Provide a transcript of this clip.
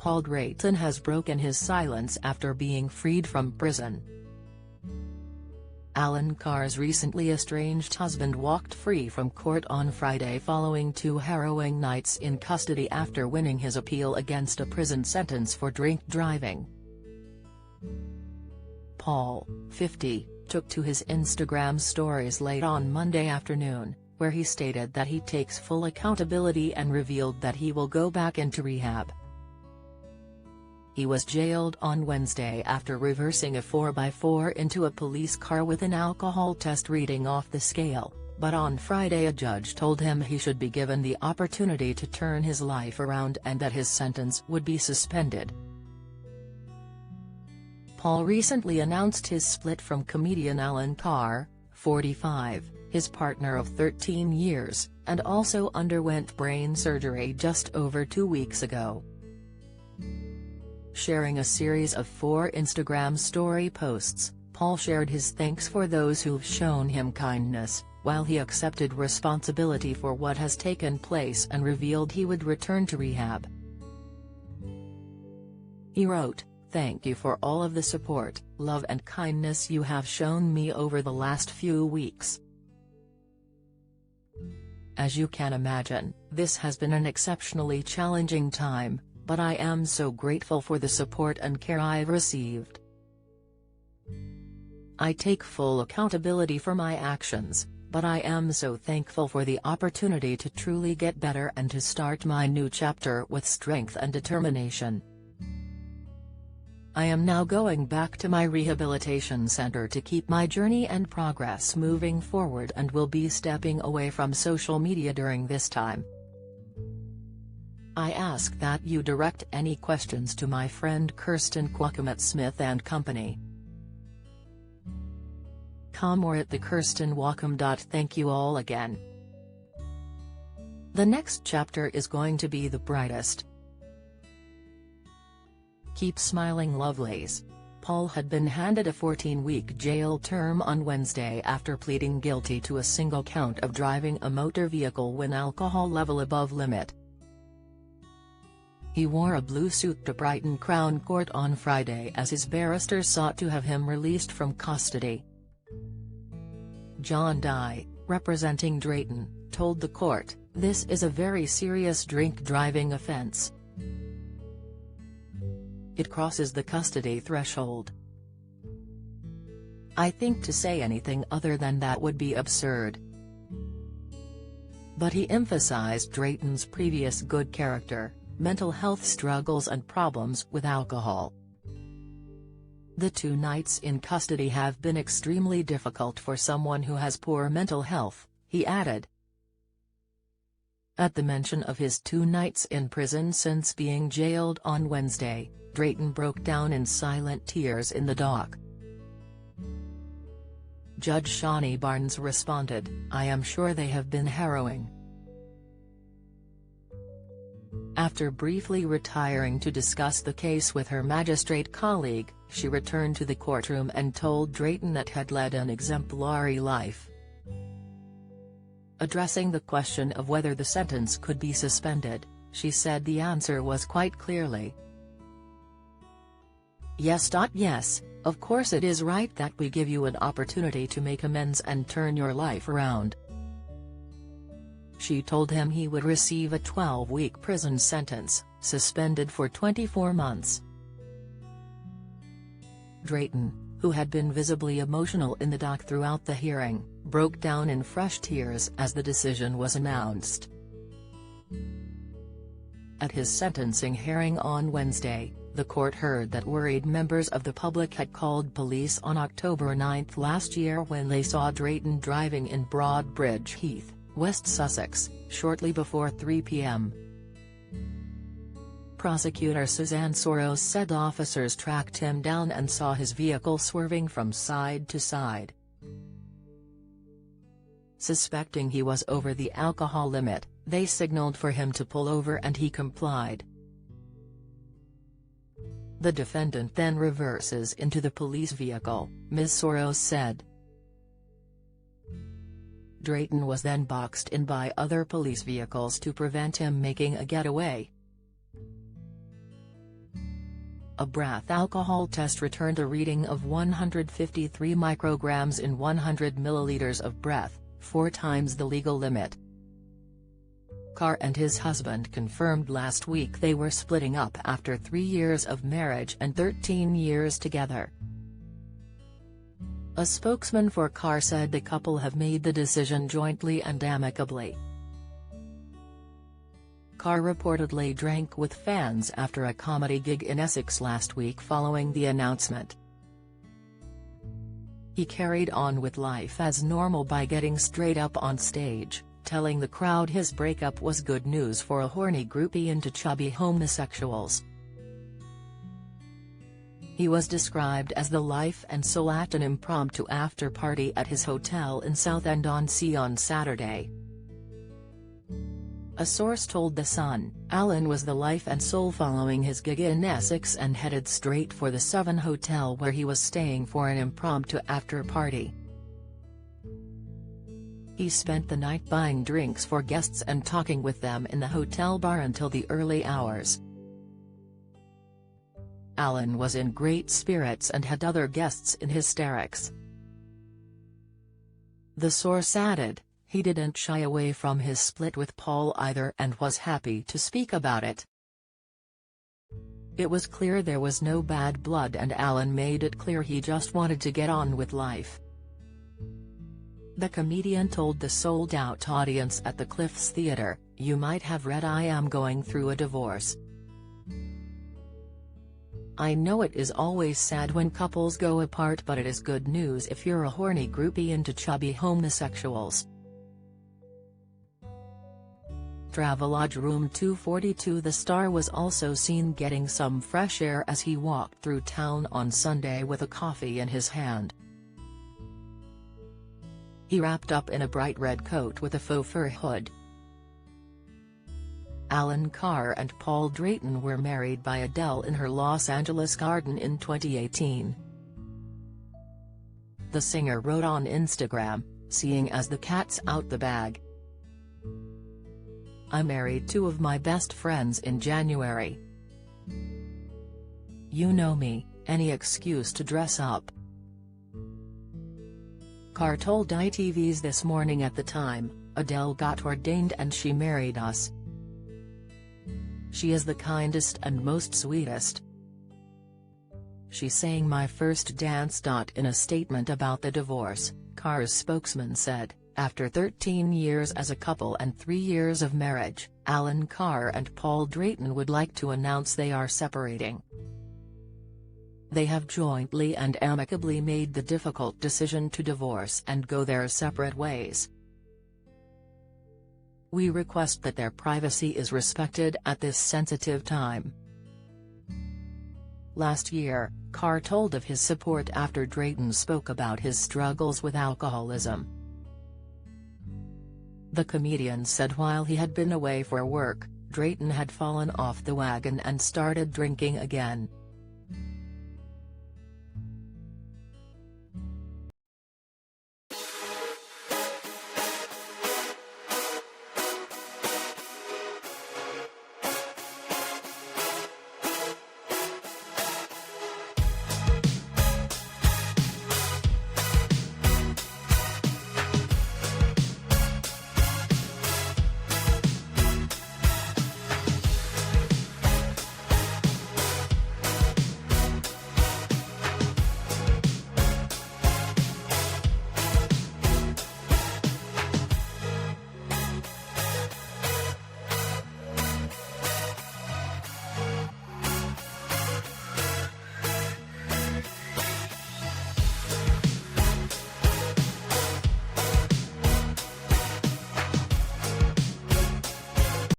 Paul Drayton has broken his silence after being freed from prison. Alan Carr's recently estranged husband walked free from court on Friday following 2 harrowing nights in custody after winning his appeal against a prison sentence for drink driving. Paul, 50, took to his Instagram stories late on Monday afternoon, where he stated that he takes full accountability and revealed that he will go back into rehab. He was jailed on Wednesday after reversing a 4x4 into a police car with an alcohol test reading off the scale, but on Friday a judge told him he should be given the opportunity to turn his life around and that his sentence would be suspended. Paul recently announced his split from comedian Alan Carr, 45, his partner of 13 years, and also underwent brain surgery just over 2 weeks ago. Sharing a series of 4 Instagram story posts, Paul shared his thanks for those who've shown him kindness, while he accepted responsibility for what has taken place and revealed he would return to rehab. He wrote, "Thank you for all of the support, love and kindness you have shown me over the last few weeks. As you can imagine, this has been an exceptionally challenging time, but I am so grateful for the support and care I've received. I take full accountability for my actions, but I am so thankful for the opportunity to truly get better and to start my new chapter with strength and determination. I am now going back to my rehabilitation center to keep my journey and progress moving forward and will be stepping away from social media during this time. I ask that you direct any questions to my friend Kirsten Quackumet Smith & Company. Or at the Kirsten Wacom. Thank you all again. The next chapter is going to be the brightest. Keep smiling, lovelies." Paul had been handed a 14-week jail term on Wednesday after pleading guilty to a single count of driving a motor vehicle when alcohol level above limit. He wore a blue suit to Drayton Crown Court on Friday as his barrister sought to have him released from custody. John Dye, representing Drayton, told the court, "This is a very serious drink driving offense. It crosses the custody threshold. I think to say anything other than that would be absurd." But he emphasized Drayton's previous good character, mental health struggles and problems with alcohol. "The 2 nights in custody have been extremely difficult for someone who has poor mental health," he added. At the mention of his 2 nights in prison since being jailed on Wednesday, Drayton broke down in silent tears in the dock. Judge Shawnee Barnes responded, "I am sure they have been harrowing." After briefly retiring to discuss the case with her magistrate colleague, she returned to the courtroom and told Drayton that had led an exemplary life. Addressing the question of whether the sentence could be suspended, she said the answer was quite clearly yes. Yes, of course it is right that we give you an opportunity to make amends and turn your life around. She told him he would receive a 12-week prison sentence, suspended for 24 months. Drayton, who had been visibly emotional in the dock throughout the hearing, broke down in fresh tears as the decision was announced. At his sentencing hearing on Wednesday, the court heard that worried members of the public had called police on October 9 last year when they saw Drayton driving in Broadbridge Heath, West Sussex, shortly before 3 p.m. Prosecutor Suzanne Soros said officers tracked him down and saw his vehicle swerving from side to side. Suspecting he was over the alcohol limit, they signaled for him to pull over and he complied. The defendant then reverses into the police vehicle, Ms. Soros said. Drayton was then boxed in by other police vehicles to prevent him making a getaway. A breath alcohol test returned a reading of 153 micrograms in 100 milliliters of breath, 4 times the legal limit. Carr and his husband confirmed last week they were splitting up after 3 years of marriage and 13 years together. A spokesman for Carr said the couple have made the decision jointly and amicably. Carr reportedly drank with fans after a comedy gig in Essex last week following the announcement. He carried on with life as normal by getting straight up on stage, telling the crowd his breakup was good news for a horny groupie into chubby homosexuals. He was described as the life and soul at an impromptu after-party at his hotel in Southend-on-Sea on Saturday. A source told The Sun, Alan was the life and soul following his gig in Essex and headed straight for the Southend Hotel where he was staying for an impromptu after-party. He spent the night buying drinks for guests and talking with them in the hotel bar until the early hours. Alan was in great spirits and had other guests in hysterics. The source added, he didn't shy away from his split with Paul either and was happy to speak about it. It was clear there was no bad blood and Alan made it clear he just wanted to get on with life. The comedian told the sold-out audience at the Cliffs Theatre, "You might have read I am going through a divorce. I know it is always sad when couples go apart, but it is good news if you're a horny groupie into chubby homosexuals." Travelodge room 242. The star was also seen getting some fresh air as he walked through town on Sunday with a coffee in his hand. He wrapped up in a bright red coat with a faux fur hood. Alan Carr and Paul Drayton were married by Adele in her Los Angeles garden in 2018. The singer wrote on Instagram, "Seeing as the cat's out the bag. I married 2 of my best friends in January. You know me, any excuse to dress up." Carr told ITV's This Morning at the time, "Adele got ordained and she married us. She is the kindest and most sweetest. She sang my first dance." In a statement about the divorce, Carr's spokesman said, after 13 years as a couple and 3 years of marriage, Alan Carr and Paul Drayton would like to announce they are separating. They have jointly and amicably made the difficult decision to divorce and go their separate ways. We request that their privacy is respected at this sensitive time. Last year, Carr told of his support after Drayton spoke about his struggles with alcoholism. The comedian said while he had been away for work, Drayton had fallen off the wagon and started drinking again.